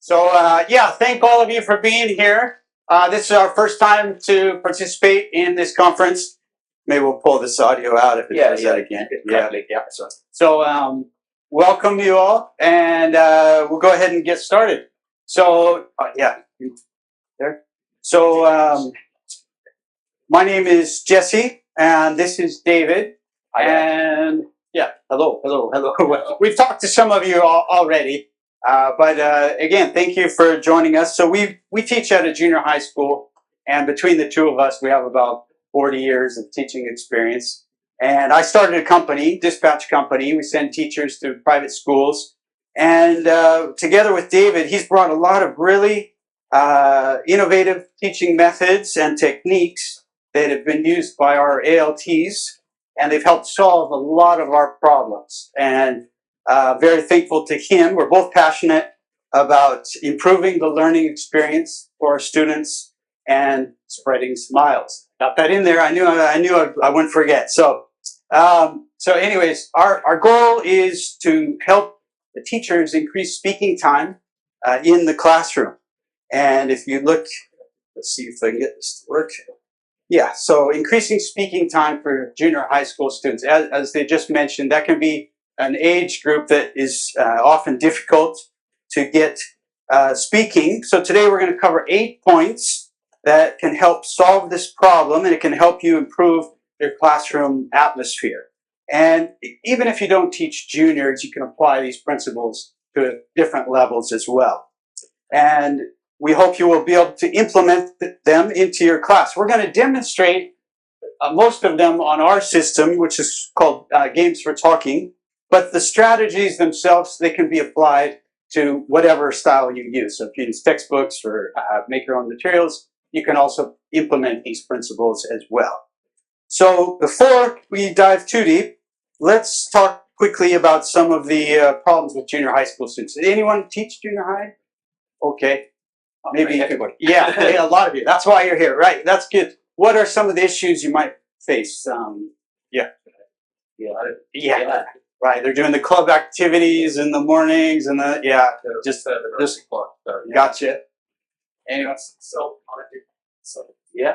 Yeah, thank all of you for being here. This is our first time to participate in this conference. Maybe we'll pull this audio out if it does that again. Yeah. So, welcome you all, and we'll go ahead and get started. So, there. So, my name is Jesse, and this is David. And yeah, hello. We've talked to some of you already. But again, thank you for joining us. So we teach at a junior high school, and between the two of us, we have about 40 years of teaching experience. And I started a company, dispatch company. We send teachers to private schools. And together with David, he's brought a lot of really innovative teaching methods and techniques that have been used by our ALTs, and they've helped solve a lot of our problems. And very thankful to him. We're both passionate about improving the learning experience for our students and spreading smiles. Got that in there. I knew I wouldn't forget. So anyways, our goal is to help the teachers increase speaking time in the classroom. And if you look, let's see if I can get this to work. Yeah, so increasing speaking time for junior high school students, as they just mentioned, that can be an age group that is often difficult to get speaking. So today we're going to cover 8 points that can help solve this problem, and it can help you improve your classroom atmosphere. And even if you don't teach juniors, you can apply these principles to different levels as well. And we hope you will be able to implement them into your class. We're going to demonstrate most of them on our system, which is called Games for Talking. But the strategies themselves, they can be applied to whatever style you use. So if you use textbooks or make your own materials, you can also implement these principles as well. So before we dive too deep, let's talk quickly about some of the problems with junior high school students. Did anyone teach junior high? Okay. Maybe everybody. Yeah, a lot of you. That's why you're here, right? That's good. What are some of the issues you might face? Yeah. Right, they're doing the club activities in the mornings and just gotcha. Anyway, yeah.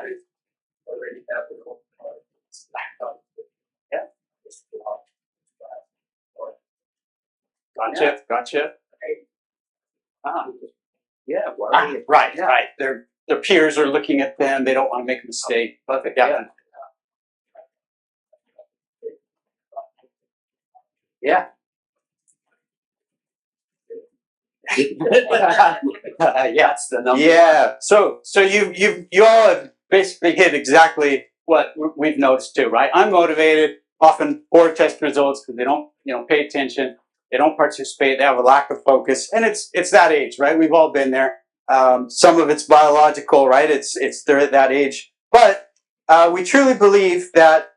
Gotcha. Right. Their peers are looking at them. They don't want to make a mistake. Perfect. Yeah. That's the number. Yeah. So you all have basically hit exactly what we've noticed too, right? Unmotivated, often poor test results because they don't, pay attention. They don't participate. They have a lack of focus, and it's that age, right? We've all been there. Some of it's biological, right? They're at that age, but we truly believe that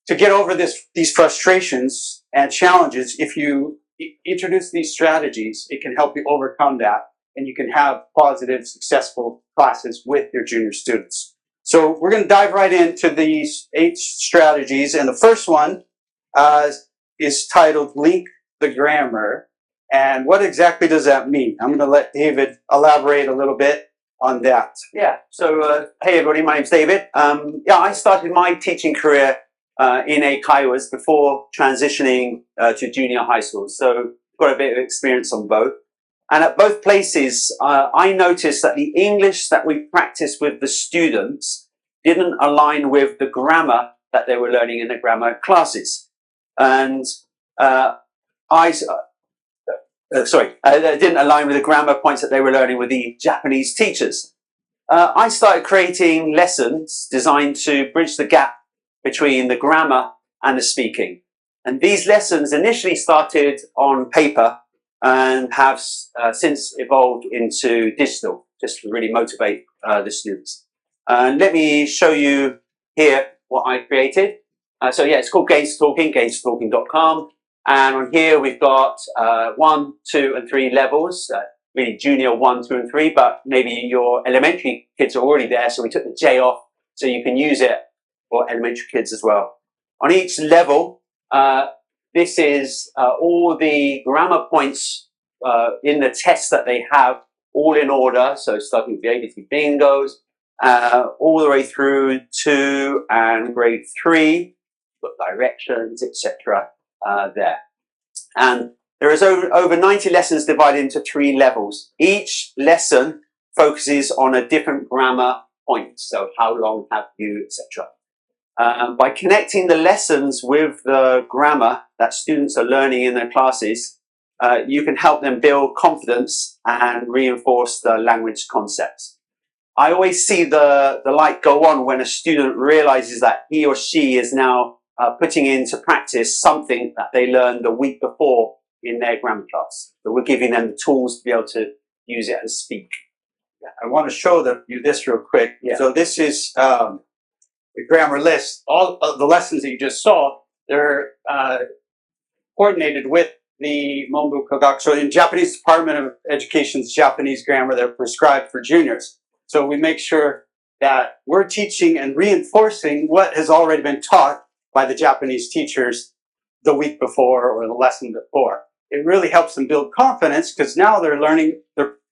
to get over these frustrations and challenges, if you introduce these strategies, it can help you overcome that, and you can have positive, successful classes with your junior students. So we're going to dive right into these 8 strategies, and the first one is titled Link the Grammar. And what exactly does that mean? I'm going to let David elaborate a little bit on that. Yeah. So, hey everybody, my name's David. I started my teaching career in Kiowas before transitioning to junior high school. So got a bit of experience on both. And at both places, I noticed that the English that we practiced with the students didn't align with the grammar that they were learning in the grammar classes. And that didn't align with the grammar points that they were learning with the Japanese teachers. I started creating lessons designed to bridge the gap between the grammar and the speaking. And these lessons initially started on paper and have since evolved into digital, just to really motivate the students. And let me show you here what I created. It's called Games for Talking, gamesfortalking.com. And on here we've got 1, 2, and 3 levels, really junior 1, 2, and 3, but maybe your elementary kids are already there, so we took the J off so you can use it for elementary kids as well. On each level, this is all the grammar points in the tests that they have, all in order. So starting with the ABC bingos, all the way through to and grade 3, got directions, etc. There. And there is over 90 lessons divided into 3 levels. Each lesson focuses on a different grammar point. So how long have you, etc. By connecting the lessons with the grammar that students are learning in their classes, you can help them build confidence and reinforce the language concepts. I always see the light go on when a student realizes that he or she is now putting into practice something that they learned the week before in their grammar class. So we're giving them the tools to be able to use it and speak. I want to show you this real quick. Yeah. So this is the grammar list. All of the lessons that you just saw, they're coordinated with the Monbu Kogaku. So in Japanese Department of Education's Japanese grammar, they're prescribed for juniors. So we make sure that we're teaching and reinforcing what has already been taught by the Japanese teachers the week before or the lesson before. It really helps them build confidence because now they're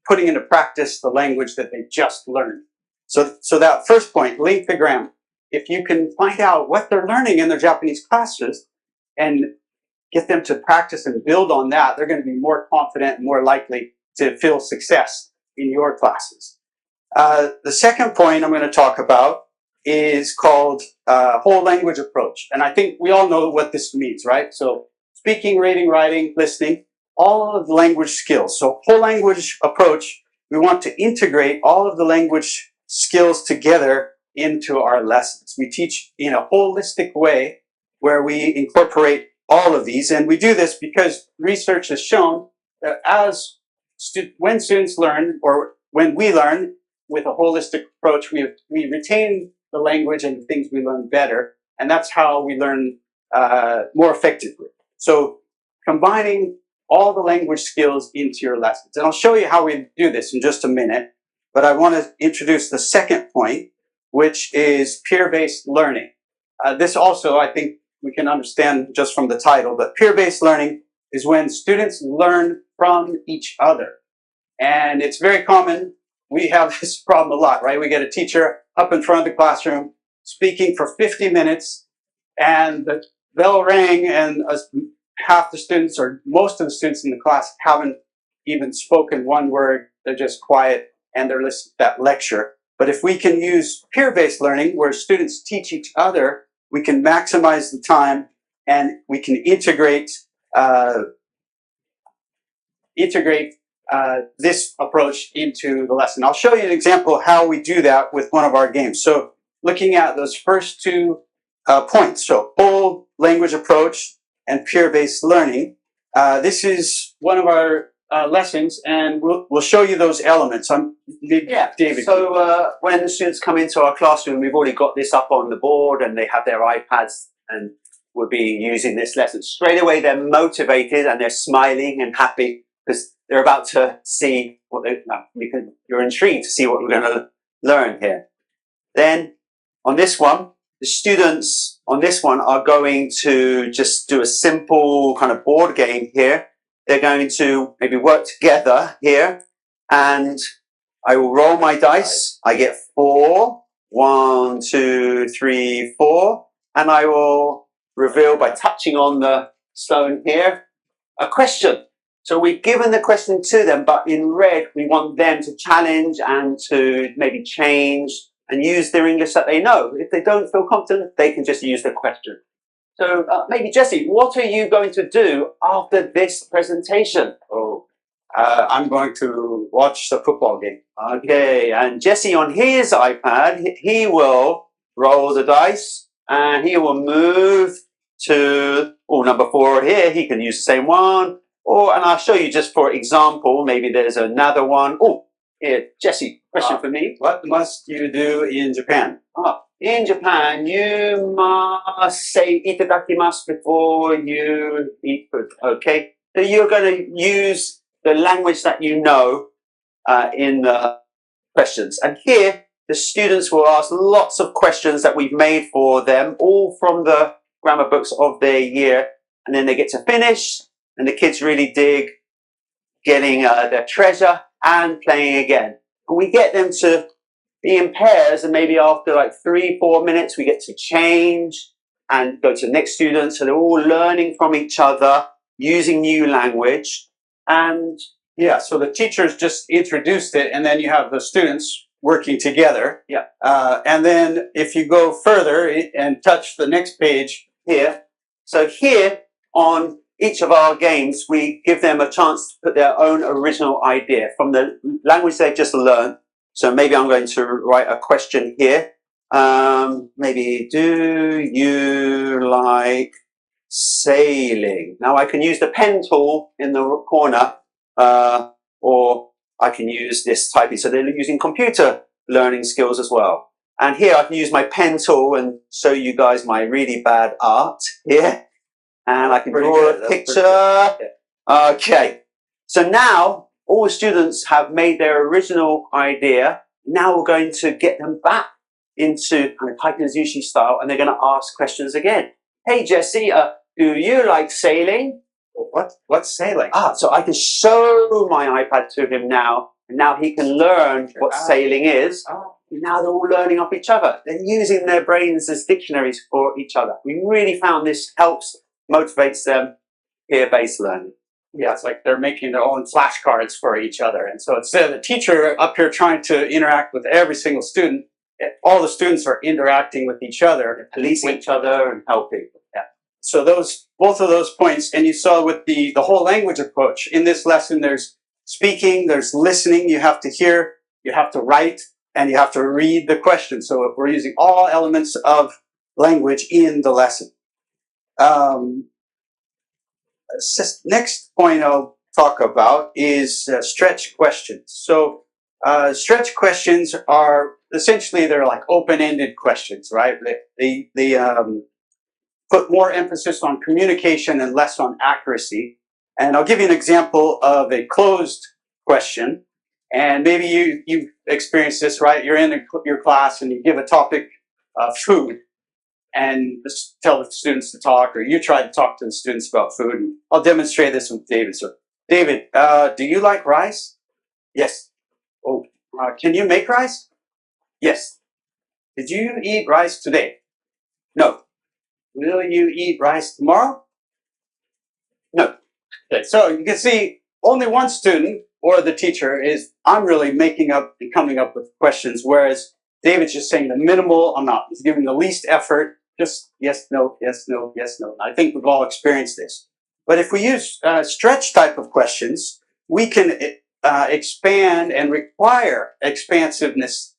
putting into practice the language that they just learned. So that first point, link the grammar. If you can find out what they're learning in their Japanese classes and get them to practice and build on that, they're going to be more confident and more likely to feel success in your classes. The second point I'm going to talk about is called whole language approach. And I think we all know what this means, right? So speaking, reading, writing, listening, all of the language skills. So whole language approach, we want to integrate all of the language skills together into our lessons. We teach in a holistic way where we incorporate all of these. And we do this because research has shown that when students learn, or when we learn with a holistic approach, we retain the language and the things we learn better. And that's how we learn more effectively. So combining all the language skills into your lessons. And I'll show you how we do this in just a minute. But I want to introduce the second point, which is peer-based learning. This also, I think, we can understand just from the title, but peer-based learning is when students learn from each other. And it's very common. We have this problem a lot, right? We get a teacher up in front of the classroom speaking for 50 minutes and the bell rang and half the students or most of the students in the class haven't even spoken one word. They're just quiet and they're listening to that lecture. But if we can use peer-based learning where students teach each other, we can maximize the time and we can integrate this approach into the lesson. I'll show you an example of how we do that with one of our games. So looking at those first 2 points, so whole language approach and peer-based learning, this is one of our lessons, and we'll show you those elements. David. So when the students come into our classroom, we've already got this up on the board and they have their iPads and we'll be using this lesson. Straight away they're motivated and they're smiling and happy because they're about to see what you're intrigued to see what we're going to learn here. Then on this one, the students on this one are going to just do a simple kind of board game here. They're going to maybe work together here and I will roll my dice. I get 4. 1, 2, 3, 4. And I will reveal by touching on the stone here a question. So we've given the question to them, but in red, we want them to challenge and to maybe change and use their English that they know. If they don't feel confident, they can just use the question. So maybe Jesse, what are you going to do after this presentation? I'm going to watch the football game. Okay, and Jesse on his iPad, he will roll the dice and he will move to number 4 here. He can use the same one. And I'll show you just for example, maybe there's another one. Here, Jesse, question for me. What must you do in Japan? In Japan, you must say itadakimasu before you eat food. Okay, so you're going to use the language that you know in the questions. And here, the students will ask lots of questions that we've made for them, all from the grammar books of their year. And then they get to finish, and the kids really dig getting their treasure, and playing again. And we get them to be in pairs, and maybe after like 3-4 minutes, we get to change and go to the next student. So they're all learning from each other, using new language. And yeah, so the teachers just introduced it, and then you have the students working together. Yeah. And then if you go further and touch the next page here, so here on each of our games, we give them a chance to put their own original idea from the language they've just learned. So maybe I'm going to write a question here. Maybe, do you like sailing? Now I can use the pen tool in the corner, or I can use this typing. So they're using computer learning skills as well. And here I can use my pen tool and show you guys my really bad art here. And I can draw a picture. Okay. So now all the students have made their original idea. Now we're going to get them back into kind of typing as Zushi style, and they're going to ask questions again. Hey, Jesse, do you like sailing? What's sailing? So I can show my iPad to him now, and now he can learn what sailing is. Now they're all learning off each other. They're using their brains as dictionaries for each other. We really found this helps, motivates them, peer-based learning. Yeah, it's like they're making their own flashcards for each other. And so instead of the teacher up here trying to interact with every single student, all the students are interacting with each other, policing each other and helping. Yeah. So both of those points, and you saw with the whole language approach, in this lesson there's speaking, there's listening, you have to hear, you have to write, and you have to read the question. So we're using all elements of language in the lesson. Next point I'll talk about is stretch questions. So stretch questions are essentially, they're like open-ended questions, right? They put more emphasis on communication and less on accuracy. And I'll give you an example of a closed question. And maybe you've experienced this, right? You're in your class and you give a topic of food, and just tell the students to talk, or you try to talk to the students about food. And I'll demonstrate this with David. So, David, do you like rice? Yes. Oh, can you make rice? Yes. Did you eat rice today? No. Will you eat rice tomorrow? No. Okay, so you can see only one student or the teacher I'm really making up and coming up with questions, whereas David's just saying the minimal amount. He's giving the least effort, just yes, no, yes, no, yes, no. I think we've all experienced this. But if we use stretch type of questions, we can expand and require expansiveness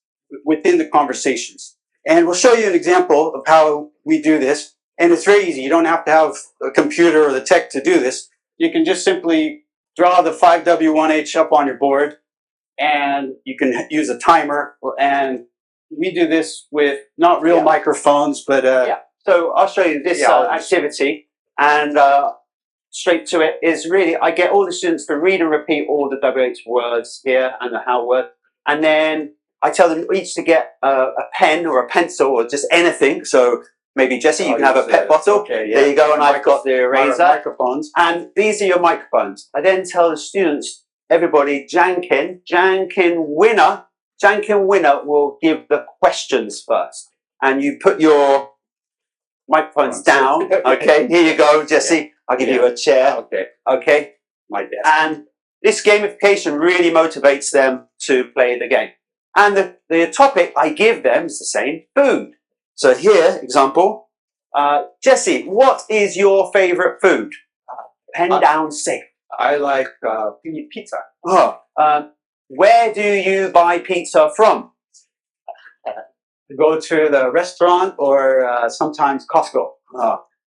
within the conversations. And we'll show you an example of how we do this. And it's very easy. You don't have to have a computer or the tech to do this. You can just simply draw the 5W1H up on your board, and you can use a timer. And we do this with not real microphones, but So I'll show you this activity, and straight to it is really, I get all the students to read and repeat all the WH words here and the how word, and then I tell them each to get a pen or a pencil or just anything. So maybe Jesse, you can have a pet bottle. Okay, yeah. There you go, and I've got the eraser. Microphones. And these are your microphones. I then tell the students, everybody, Jankin winner will give the questions first. And you put your microphones down. Okay, here you go, Jesse. Yeah. I'll give you a chair. Okay. My desk. And this gamification really motivates them to play the game. And the topic I give them is the same, food. So here, example, Jesse, what is your favorite food? Pen down safe. I like pizza. Where do you buy pizza from? Go to the restaurant or sometimes Costco.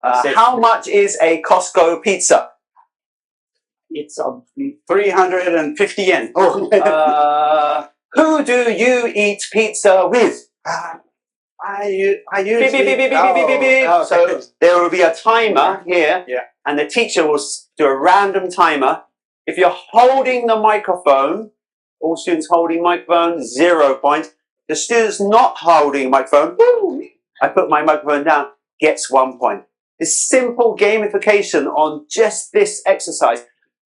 How much is a Costco pizza? It's 350 yen. Who do you eat pizza with? I usually... So there will be a timer here, and the teacher will do a random timer. If you're holding the microphone, all students holding microphone, 0 points. The students not holding microphone, I put my microphone down, gets 1 point. This simple gamification on just this exercise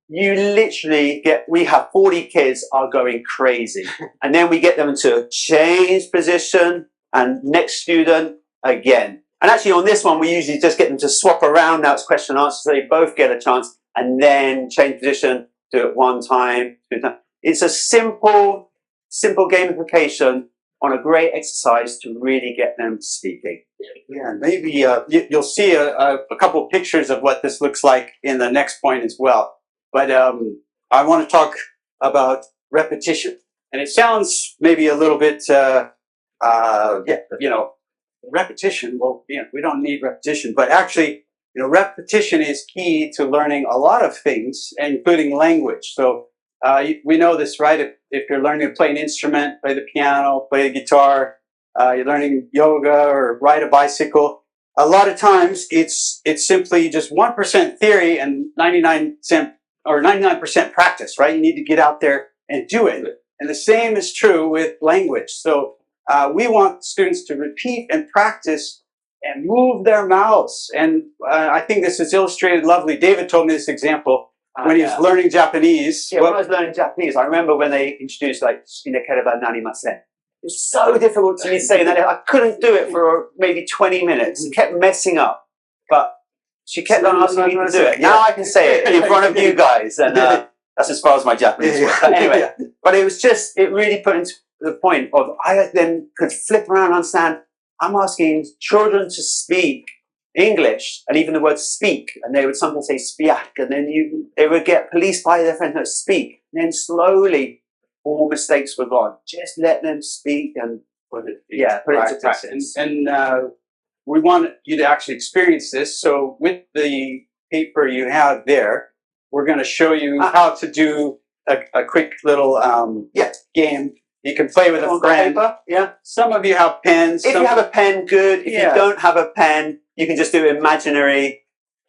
you literally we have 40 kids are going crazy. And then we get them to change position and next student again. And actually on this one, we usually just get them to swap around. Now it's question and answer, so they both get a chance and then change position, do it one time, 2 times. It's a simple gamification on a great exercise to really get them speaking. Yeah, maybe you'll see a couple of pictures of what this looks like in the next point as well. But I want to talk about repetition. And it sounds maybe a little bit, repetition. Well, we don't need repetition. But actually, repetition is key to learning a lot of things, including language. So we know this, right? If you're learning to play an instrument, play the piano, play the guitar, you're learning yoga or ride a bicycle, a lot of times it's simply just 1% theory and 99% practice, right? You need to get out there and do it. And the same is true with language. So we want students to repeat and practice and move their mouths. And I think this is illustrated lovely. David told me this example when he was learning Japanese. Yeah, when I was learning Japanese, I remember when they introduced "shinekereba narimasen." It was so difficult to me saying that. I couldn't do it for maybe 20 minutes. I kept messing up. But she kept on asking me to do it. Now I can say it in front of you guys. And that's as far as my Japanese went. But anyway, but it really put into the point of, I then could flip around and understand, I'm asking children to speak English, and even the word speak, and they would sometimes say spiak, and then they would get policed by their friends, no, speak. And then slowly, all mistakes were gone. Just let them speak and put it into practice. And we want you to actually experience this. So with the paper you have there, we're going to show you how to do a quick little game. You can play with a friend. Yeah. Some of you have pens. If you have a pen, good. If you don't have a pen, you can just do imaginary.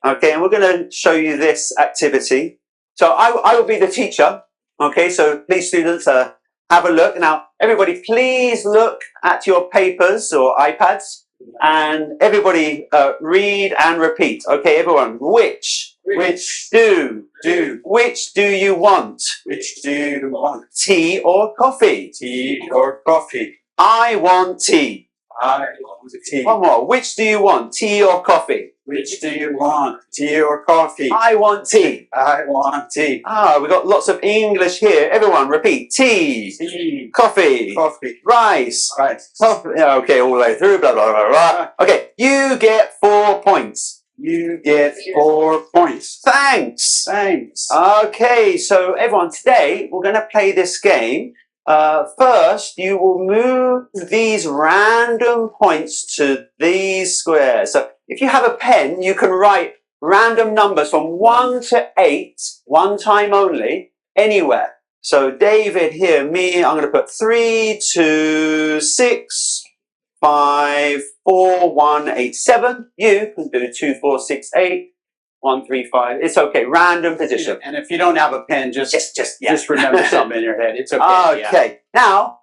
Okay, and we're going to show you this activity. So I will be the teacher. Okay, so please, students, have a look. Now, everybody, please look at your papers or iPads, and everybody read and repeat. Okay, everyone. Which do you want? Which do you want? Tea or coffee? Tea or coffee? I want tea. I want tea. One more. Which do you want? Tea or coffee? Which do you want? Tea or coffee? I want tea. I want tea. We've got lots of English here. Everyone repeat. Tea. Tea. Coffee. Coffee. Rice. Rice. Coffee. Okay, all the way through. Blah, blah, blah, blah. Okay, you get 4 points. You get 4 points. Thanks. Thanks. Okay, so everyone, today we're going to play this game. First, you will move these random points to these squares. So if you have a pen, you can write random numbers from 1 to 8, one time only, anywhere. So David here, me, I'm going to put 3, 2, 6, 5, 4, 1, 8, 7. You can do 2, 4, 6, 8, 1, 3, 5. It's okay. Random position. And if you don't have a pen, just remember something in your head. It's okay. Okay. Now,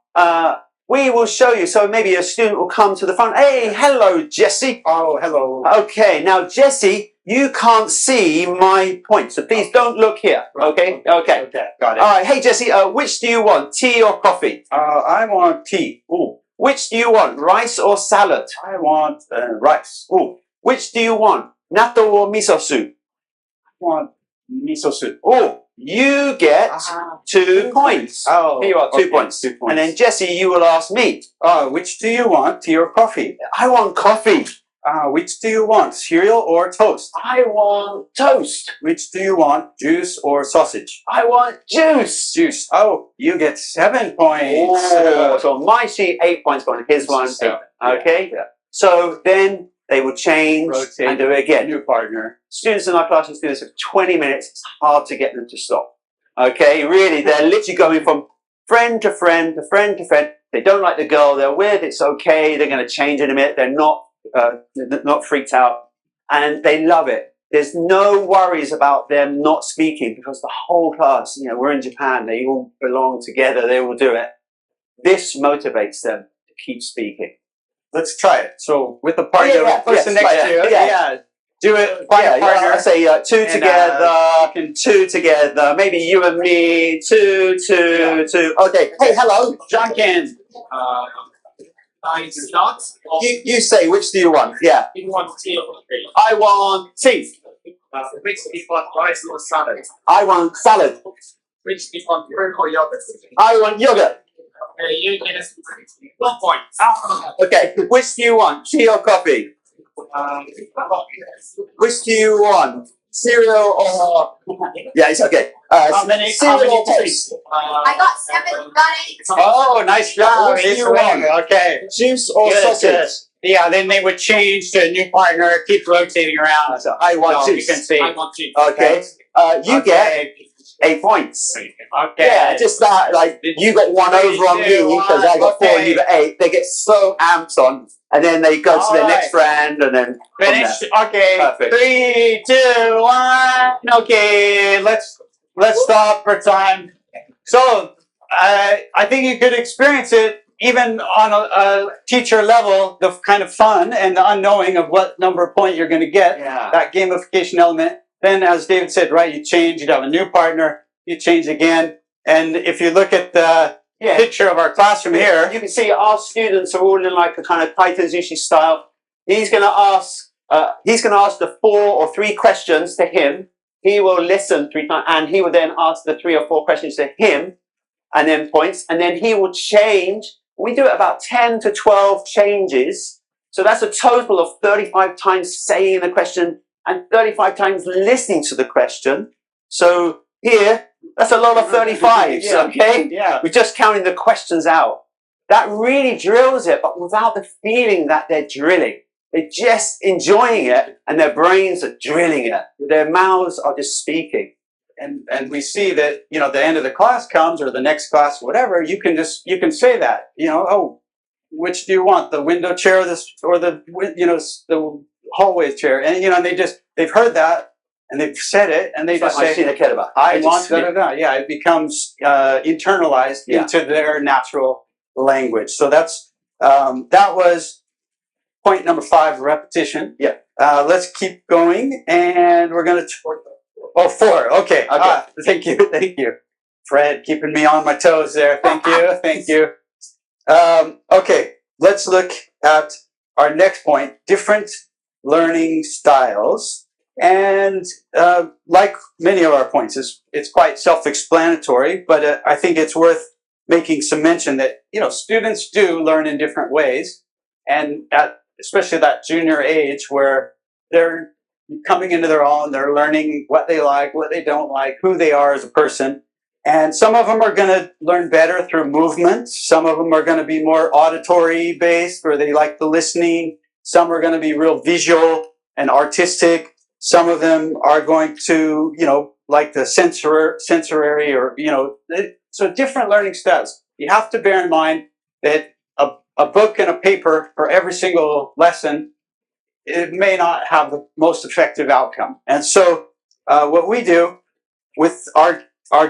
we will show you. So maybe a student will come to the front. Hey, hello, Jesse. Oh, hello. Okay. Now, Jesse, you can't see my point, so please don't look here. Okay. Okay. Got it. All right. Hey, Jesse. Which do you want? Tea or coffee? I want tea. Ooh. Which do you want? Rice or salad? I want rice. Ooh. Which do you want? Natto or miso soup? I want miso soup. Oh, you get 2 points. Oh, here you are, 2 points. 2 points. And then Jesse, you will ask me. Which do you want, tea or coffee? I want coffee. Which do you want, cereal or toast? I want toast. Which do you want, juice or sausage? I want juice. Juice. Oh, you get 7 points. Oh, so on my sheet, 8 points on his one. 8. Okay. Yeah. So then they will change and do it again. New partner. Students in our classrooms do this for 20 minutes. It's hard to get them to stop. Okay, really, they're literally going from friend to friend to friend to friend. They don't like the girl they're with. It's okay. They're going to change in a minute. They're not freaked out, and they love it. There's no worries about them not speaking because the whole class, we're in Japan. They all belong together. They will do it. This motivates them to keep speaking. Let's try it. So with the partner, person next to you. do it, find a partner. I say two and, together, two together, maybe you and me, two. Okay, hey, hello. John can. I start. You say, which do you want? Yeah. You want tea or coffee? I want tea. Which do you want, rice or salad? I want salad. Which do you want, fruit or yogurt? I want yogurt. You get us 1 point. Okay, which do you want? Tea or coffee? Which do you want? Cereal or... Yeah, it's okay. How many cereal or points? toast? I got 7, got 8. Oh, nice job. Which do It's you winning. want? Okay. Juice or Good, sausage? good. Yeah, then they would change to a new partner, keep rotating around. So I want So you juice. can see. I want tea. Okay. You get 8 points. Okay. Yeah, just that, like, you got 1 over on me because I got 4 and you got 8. They get so amped on, and then they go to their next round, and then from Finish. there. Okay. Perfect. 3, 2, 1. Okay. Let's stop for time. So I think you could experience it even on a teacher level, the kind of fun and the unknowing of what number of point you're going to get. Yeah. That gamification element. Then, as David said, right, you change. You'd have a new partner. You change again. And if you look at the picture of our classroom here, You can see our students are all in like a kind of Titan Zushi style. He's going to ask the 4 or 3 questions to him. He will listen 3 times, and he will then ask the 3 or 4 questions to him, and then points, and then he will change. We do it about 10 to 12 changes. So that's a total of 35 times saying the question and 35 times listening to the question. So here, that's a lot of 35s, Yeah. okay? yeah, We're just counting the questions out. That really drills it, but without the feeling that they're drilling. They're just enjoying it, and their brains are drilling it. Their mouths are just speaking. and we see that, you know, the end of the class comes or the next class, whatever, you can say that, you know, oh, which do you want, the window chair or the hallway chair? And, you know, they've heard that and they've said it and they just say, I want da da da. Yeah, it becomes internalized into their natural language. So that was point number 5, repetition. Yeah. Let's keep going, and we're going to... 4. Okay. Thank you. Fred, keeping me on my toes there. Thank you. Okay, let's look at our next point, different learning styles. And like many of our points, it's quite self-explanatory, but I think it's worth making some mention that, you know, students do learn in different ways, and especially that junior age where they're coming into their own, they're learning what they like, what they don't like, who they are as a person. And some of them are going to learn better through movement. Some of them are going to be more auditory based, where they like the listening. Some are going to be real visual and artistic. Some of them are going to, you know, like the sensory or, you know, so different learning styles. You have to bear in mind that a book and a paper for every single lesson, it may not have the most effective outcome. And so what we do with our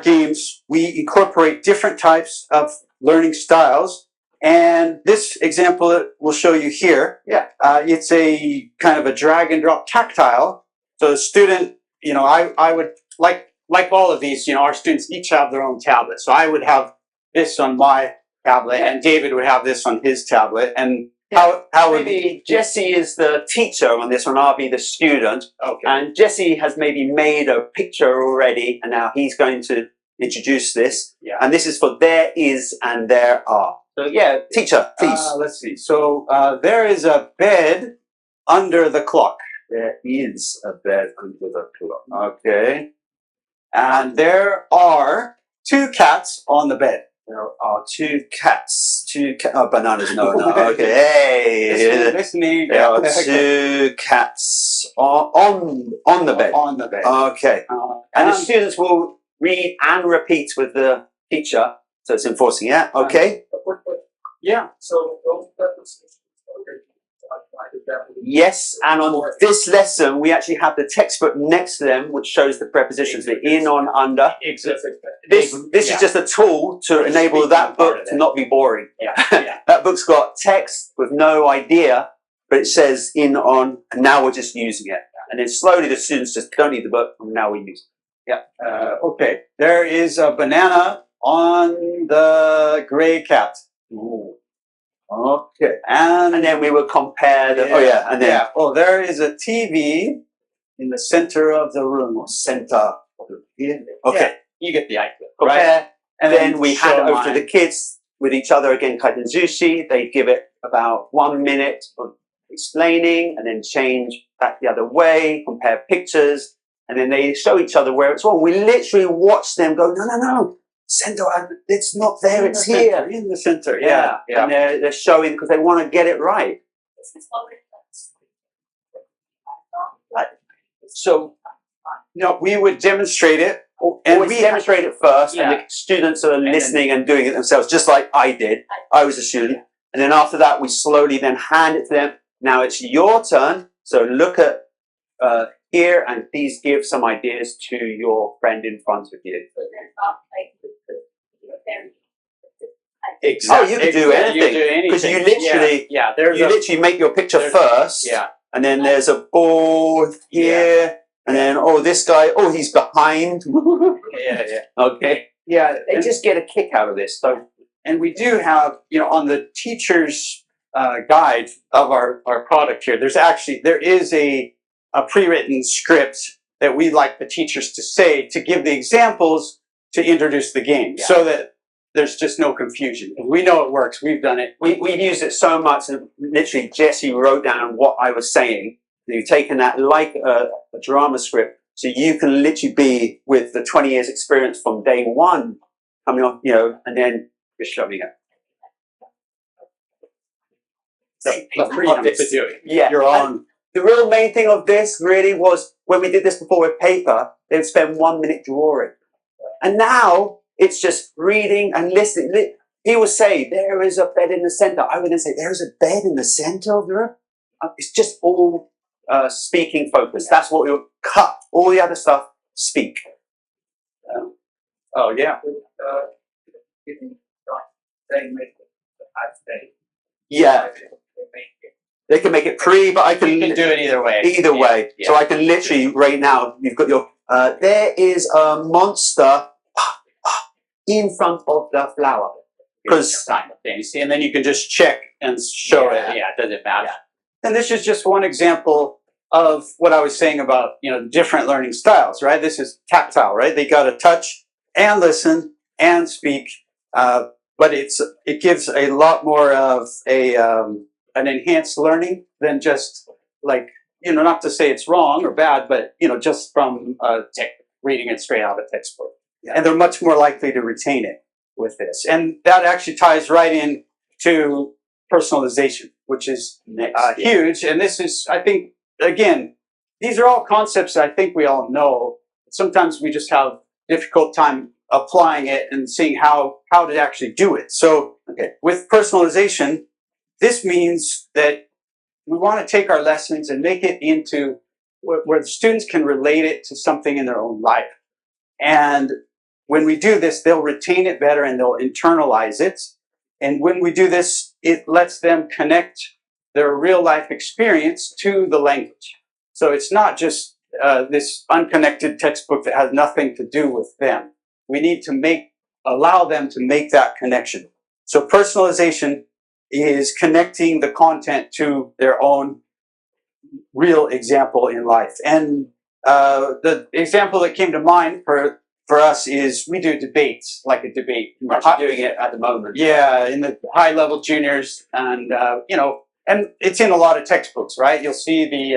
games, we incorporate different types of learning styles. And this example we'll show you here. It's a kind of a drag and drop tactile. So the student, you know, I would like all of these, you know, our students each have their own tablet. So I would have this on my tablet and David would have this on his tablet. And how would maybe Jesse is the teacher on this one, I'll be the student. Okay. And Jesse has maybe made a picture already, and now he's going to introduce this. Yeah. And this is for there is and there are. So yeah, teacher, please. Let's see. So there is a bed under the clock. There is a bed under the clock. Okay. And there are 2 cats on the bed. There are 2 cats. Oh, bananas, no. Okay. Hey. Listening. There are 2 cats on the bed. On the bed. Okay. And the students will read and repeat with the teacher. So it's enforcing, yeah? Okay. Yeah. So Yes, and on this lesson, we actually have the textbook next to them, which shows the prepositions, the in, on, under. Exactly. This is just a tool to enable that book to not be boring. Yeah. That book's got text with no idea, but it says in, on, and now we're just using it. And then slowly the students just don't need the book, and now we use it. Okay, there is a banana on the gray cat. Okay, And then we would compare the, and then yeah. Oh, there is a TV in the center of the room. Or center. Okay, You get the idea. compare. and Then we hand it over to mine. the kids with each other again, Kaidenzushi. They give it about 1 minute of explaining and then change back the other way, compare pictures, and then they show each other where it's wrong. We literally watch them go, no, center, it's not there, In it's the here. center, in the center. Yeah. And they're showing because they want to get it right. So, we would demonstrate it, And we demonstrate it first, and Yeah. the students are listening and doing it themselves, just like I did. I was a student. And then after that, we slowly then hand it to them. Now it's your turn. So look at here, and please give some ideas to your friend in front of you. exactly. Oh, you can do anything. Because you literally, there's you literally make your picture first. yeah. And then there's a ball here. And then, this guy, he's behind. yeah. Okay. Yeah, They just get a kick out of this. So and we do have, on the teacher's guide of our product here, there is a pre-written script that we like the teachers to say to give the examples to introduce the game so that there's just no confusion. We know it works. We've done it. We've used it so much that literally Jesse wrote down what I was saying. You've taken that like a drama script, so you can literally be with the 20 years experience from day one coming on, and then you're showing it. The freedom to do it. Yeah. You're on. The real main thing of this really was when we did this before with paper, they would spend 1 minute drawing. And now it's just reading and listening. He would say, there is a bed in the center. I would then say, there is a bed in the center of the room. It's just all speaking focus. That's what we'll cut. All the other stuff, speak. Oh, yeah. Yeah. They can make it pre, but I can You can do it either way. Either way. Yeah. So I can literally, right now, you've got your, there is a monster in front of the flower. Because kind of thing. And then you can just check and show it. Yeah, it doesn't matter. And this is just one example of what I was saying about, different learning styles, right? This is tactile, right? They got to touch and listen and speak. But it gives a lot more of an enhanced learning than just like, not to say it's wrong or bad, but, just from reading it straight out of a textbook. Yeah. And they're much more likely to retain it with this. And that actually ties right in to personalization, which is huge. And this is, I think, again, these are all concepts that I think we all know. Sometimes we just have difficult time applying it and seeing how to actually do it. So with personalization, this means that we want to take our lessons and make it into where the students can relate it to something in their own life. And when we do this, they'll retain it better and they'll internalize it. And when we do this, it lets them connect their real life experience to the language. So it's not just this unconnected textbook that has nothing to do with them. We need to allow them to make that connection. So personalization is connecting the content to their own real example in life. And the example that came to mind for us is we do debates, like a debate. We're actually doing it at the moment. Yeah, in the high level juniors, and and it's in a lot of textbooks, right? You'll see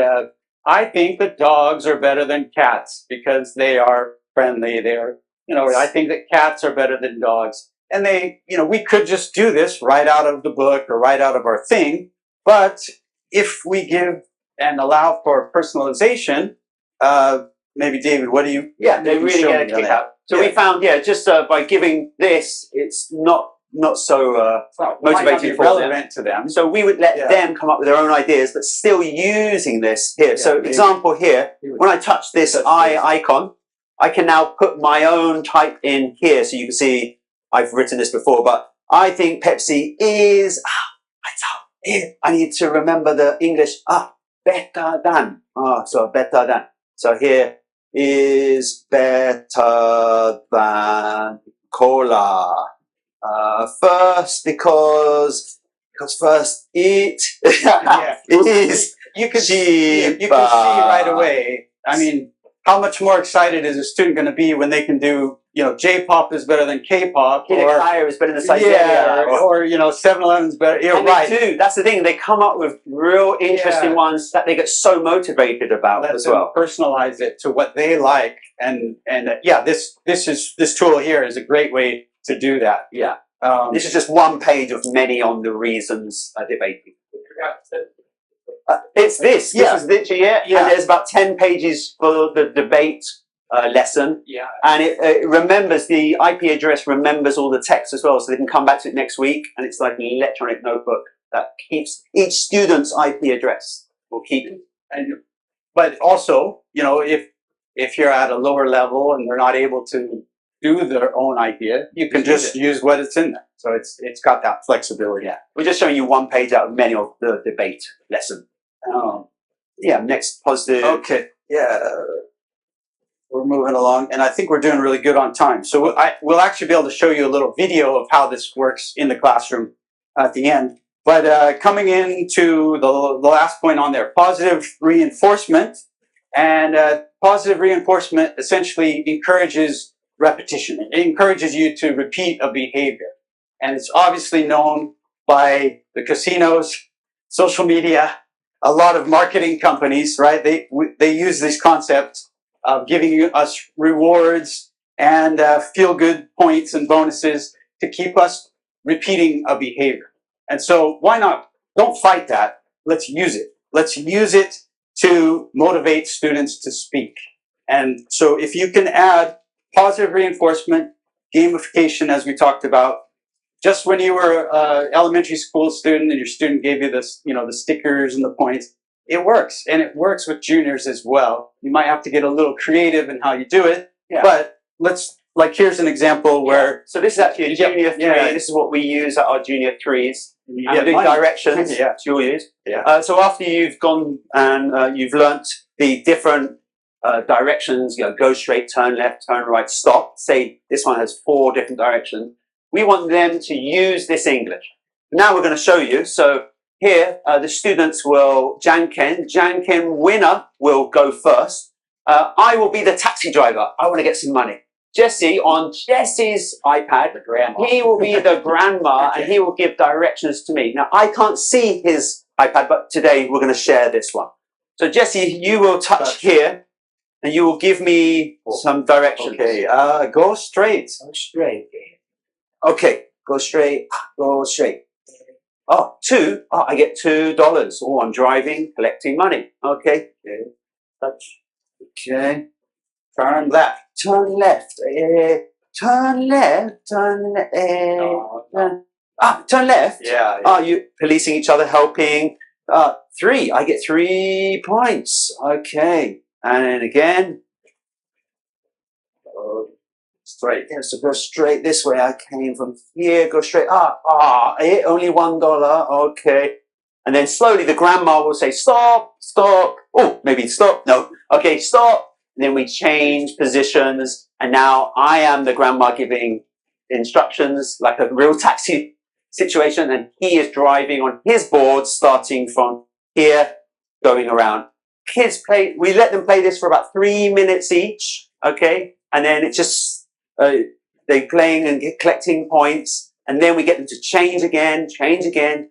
I think that dogs are better than cats because they are friendly. I think that cats are better than dogs. And we could just do this right out of the book or right out of our thing. But if we give and allow for personalization, maybe David, what do you? Yeah, they really get a kick out. So we found, just by giving this, it's not so motivating for them. Relevant to them. So we would let them come up with their own ideas, but still using this here. So example here, when I touch this icon, I can now put my own type in here. So you can see I've written this before, but I think Pepsi is, I need to remember the English, better than. So better than. So here is better than cola. First because first it is You can cheaper. you can see right away. I mean, how much more excited is a student going to be when they can do, J-pop is better than K-pop, or Hidakaya is better than Siberia. or 7-Eleven's better. And they do. That's the thing. They come up with real interesting ones that they get so motivated about Let as them well. personalize it to what they like, and this tool here is a great way to do that. Yeah. This is just one page of many on the reasons debating. It's this. Yeah. This is literally it. Yeah. And there's about 10 pages for the debate lesson. Yeah. And it remembers, the IP address remembers all the text as well, so they can come back to it next week. And it's like an electronic notebook that keeps each student's IP address. Will keep it. But also, if you're at a lower level and they're not able to do their own idea, you can just use what it's in there. So it's got that flexibility. Yeah. We're just showing you one page out of many of the debate lesson. Next positive. Okay. Yeah. We're moving along, and I think we're doing really good on time. So we'll actually be able to show you a little video of how this works in the classroom at the end. But coming into the last point on there, positive reinforcement. And positive reinforcement essentially encourages repetition. It encourages you to repeat a behavior. And it's obviously known by the casinos, social media, a lot of marketing companies, right? They use this concept of giving us rewards and feel-good points and bonuses to keep us repeating a behavior. And so why not? Don't fight that. Let's use it. Let's use it to motivate students to speak. And so if you can add positive reinforcement, gamification, as we talked about, just when you were an elementary school student and your student gave you this, the stickers and the points, it works. And it works with juniors as well. You might have to get a little creative in how you do it, but here's an example where... So this is actually a junior 3. This is what we use at our junior 3s. And doing directions, you'll use. So after you've gone and you've learnt the different directions, go straight, turn left, turn right, stop. Say this one has 4 different directions. We want them to use this English. Now we're going to show you. So here, the students will Janken winner will go first. I will be the taxi driver. I want to get some money. Jesse, on Jesse's iPad, he will be the grandma and he will give directions to me. Now, I can't see his iPad, but today we're going to share this one. So Jesse, you will touch here and you will give me some directions. Okay, go straight. Go straight. Okay, go straight, go straight. Oh, 2. Oh, I get $2. Oh, I'm driving, collecting money. Okay. Touch. Okay. Turn left. Turn left. Turn left. Turn left. Turn left. Yeah. Are you policing each other, helping? 3. I get 3 points. Okay. And then again. Straight. Yeah, so go straight this way. I came from here. Go straight. Only $1. Okay. And then slowly the grandma will say, stop, stop. Oh, maybe stop. No. Okay, stop. And then we change positions. And now I am the grandma giving instructions like a real taxi situation. And he is driving on his board, starting from here, going around. Kids play, we let them play this for about 3 minutes each. Okay. And then it just, they're playing and collecting points, and then we get them to change again, and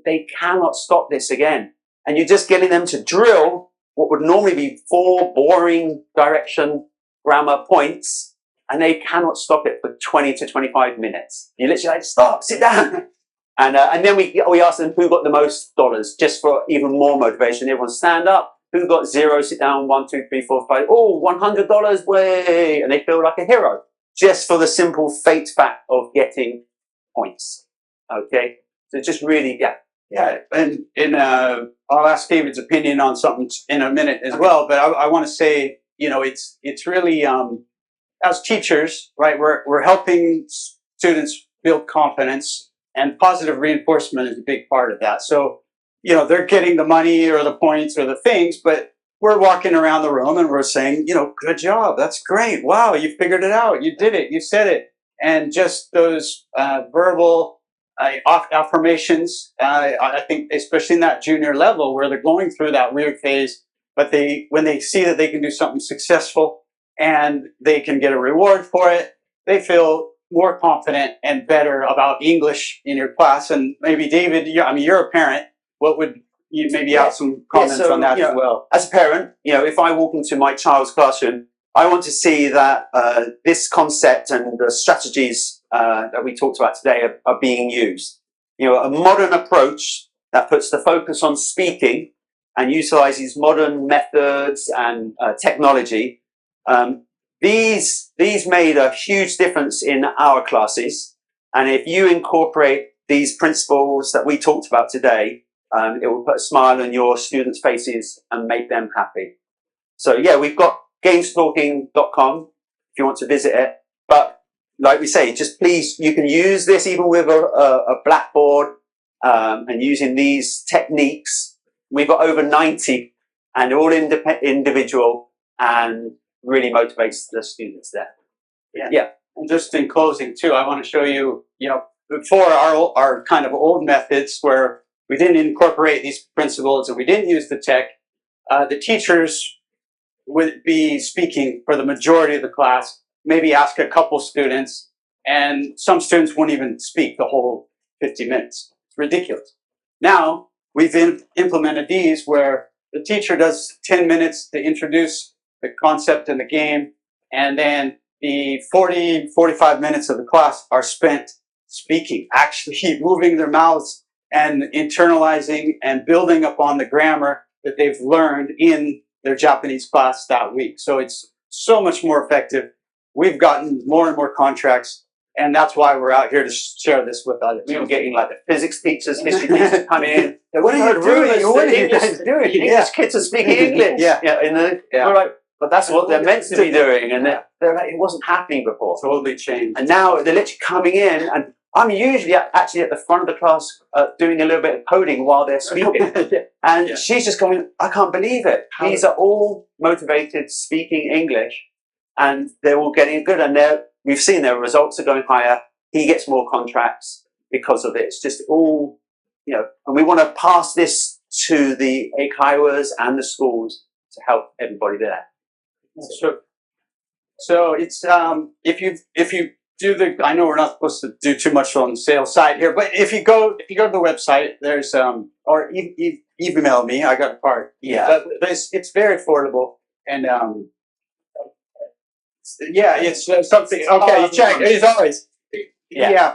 they cannot stop this again. And you're just getting them to drill what would normally be 4 boring direction grammar points, and they cannot stop it for 20 to 25 minutes. You literally like, stop, sit down. And then we ask them who got the most dollars, just for even more motivation. Everyone stand up. Who got 0, sit down, 1, 2, 3, 4, 5. Oh, $100, way. And they feel like a hero. Just for the simple fate fact of getting points. Okay? So just really, Yeah, and I'll ask David's opinion on something in a minute as well, but I want to say, it's really, as teachers, right, we're helping students build confidence, and positive reinforcement is a big part of that. So, they're getting the money or the points or the things, but we're walking around the room and we're saying, good job. That's great. Wow. You figured it out. You did it. You said it. And just those verbal affirmations, I think, especially in that junior level where they're going through that weird phase, but when they see that they can do something successful and they can get a reward for it, they feel more confident and better about English in your class. And maybe David, you're a parent. What would you maybe have some comments on that as well? As a parent, if I walk into my child's classroom, I want to see that this concept and the strategies that we talked about today are being used. A modern approach that puts the focus on speaking and utilizes modern methods and technology. These made a huge difference in our classes. And if you incorporate these principles that we talked about today, it will put a smile on your students' faces and make them happy. So we've got gamestalking.com if you want to visit it. But like we say, just please, you can use this even with a blackboard and using these techniques. We've got over 90 and all individual and really motivates the students there. Yeah. And just in closing too, I want to show you, before our kind of old methods where we didn't incorporate these principles and we didn't use the tech, the teachers would be speaking for the majority of the class, maybe ask a couple students, and some students won't even speak the whole 50 minutes. It's ridiculous. Now, we've implemented these where the teacher does 10 minutes to introduce the concept in the game, and then the 45 minutes of the class are spent speaking, actually moving their mouths and internalizing and building upon the grammar that they've learned in their Japanese class that week. So it's so much more effective. We've gotten more and more contracts, and that's why we're out here to share this with others. We were getting like the physics teachers, history teachers come in. What are you doing? What are you guys doing? English kids are speaking English. We're like, but that's what they're meant to be doing. And they're like, it wasn't happening before. Totally changed. And now they're literally coming in, and I'm usually actually at the front of the class doing a little bit of coding while they're speaking. And she's just going, I can't believe it. These are all motivated, speaking English, and they're all getting good. And we've seen their results are going higher. He gets more contracts because of it. It's just all, and we want to pass this to the eikaiwas and the schools to help everybody there. So it's if you do I know we're not supposed to do too much on the sales side here, but if you go to the website, there's or email me. I got a part. Yeah, but it's very affordable, and it's something. Okay, you check. It's always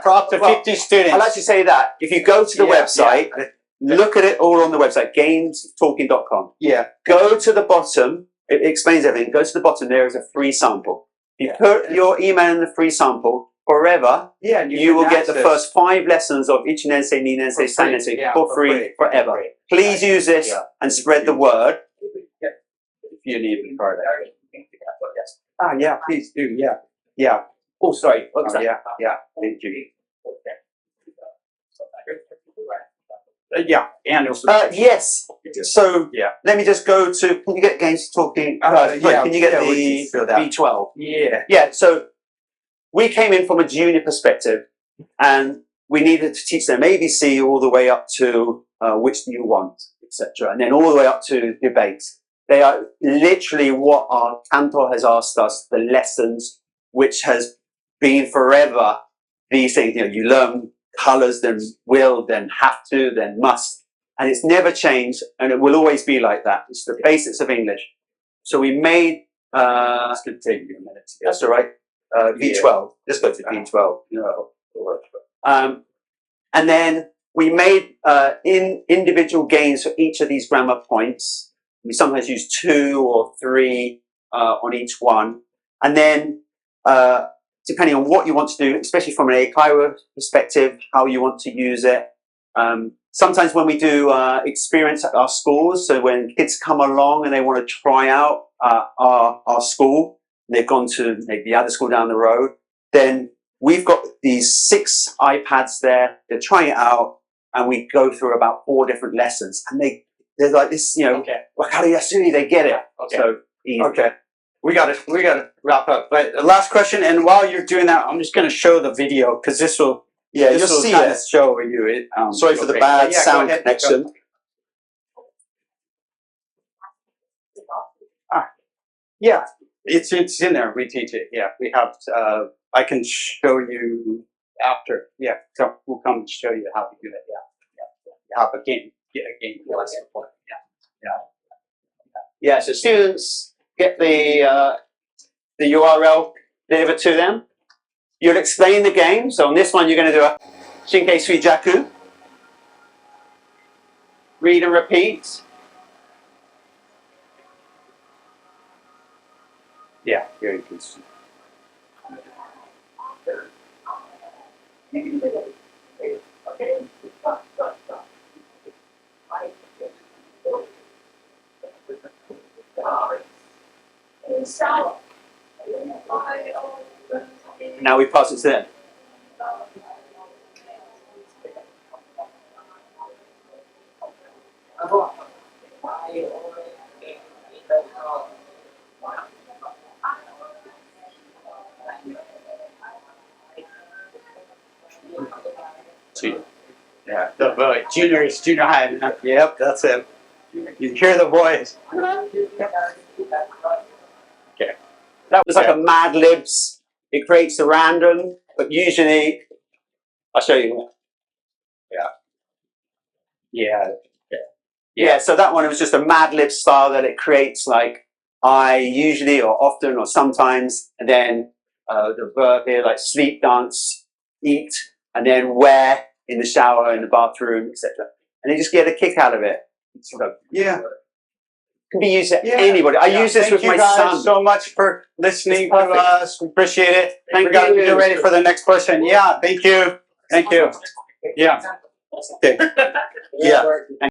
for up to 50 students. I'd like to say that if you go to the website, look at it all on the website, gamestalking.com. Yeah. Go to the bottom. It explains everything. Go to the bottom. There is a free sample. You put your email in the free sample forever. Yeah, you will get the first 5 lessons of Ichinensei, Ninensei, Sanensei for free forever. Please use this and spread the word. If you need it further. Yeah, please do. Yeah. Oh, sorry. What's that? Yeah. Thank you. And yes. So let me just go to. Can you get Games Talking? Can you get the B12? Yeah. So we came in from a junior perspective, and we needed to teach them ABC all the way up to which do you want, etc., and then all the way up to debates. They are literally what our cantor has asked us. The lessons, which has been forever, these things. You learn colors, then will, then have to, then must. And it's never changed, and it will always be like that. It's the basics of English. So we made, it's going to take you a minute. That's all right. V12. Just go to V12. And then we made individual games for each of these grammar points. We sometimes use 2 or 3 on each one. And then depending on what you want to do, especially from an eikaiwa perspective, how you want to use it. Sometimes when we do experience at our schools, so when kids come along and they want to try out our school, they've gone to maybe the other school down the road, then we've got these 6 iPads there. They're trying it out. and we go through about 4 different lessons, and they're like this, you know, Okay. wakari yasuri, they get it. Okay. So easy. Okay. We got to wrap up. But the last question, and while you're doing that, I'm just going to show the video because this will Yeah, this you'll will see kind it. of show you it. Sorry for the okay. bad Yeah, go sound ahead. connection. Yeah, it's in there. We teach it. Yeah, we have. I can show you after. Yeah, so we'll come and show you how to do it. Yeah. Have a game. Get a game lesson for it. Yeah, so students get the URL delivered to them. You'll explain the game. So on this one, you're going to do a Shinkei Suijaku. Read and repeat. Yeah, here you can see. Now we pass it to them. Yeah, the junior high. Yep, that's it. You hear the voice. Okay. That was like a Mad Libs. It creates the random, but usually, I'll show you. Yeah, so that one, it was just a Mad Lib style that it creates like I usually or often or sometimes, and then the verb here like sleep, dance, eat, and then wear in the shower, in the bathroom, etc. And you just get a kick out of it. So, Yeah. can be used to anybody. I use this with my Thank you guys son. so much for listening to us. We appreciate it. Thank we got to you. get ready for the next person. Yeah, thank you. Thank you. Yeah. Okay.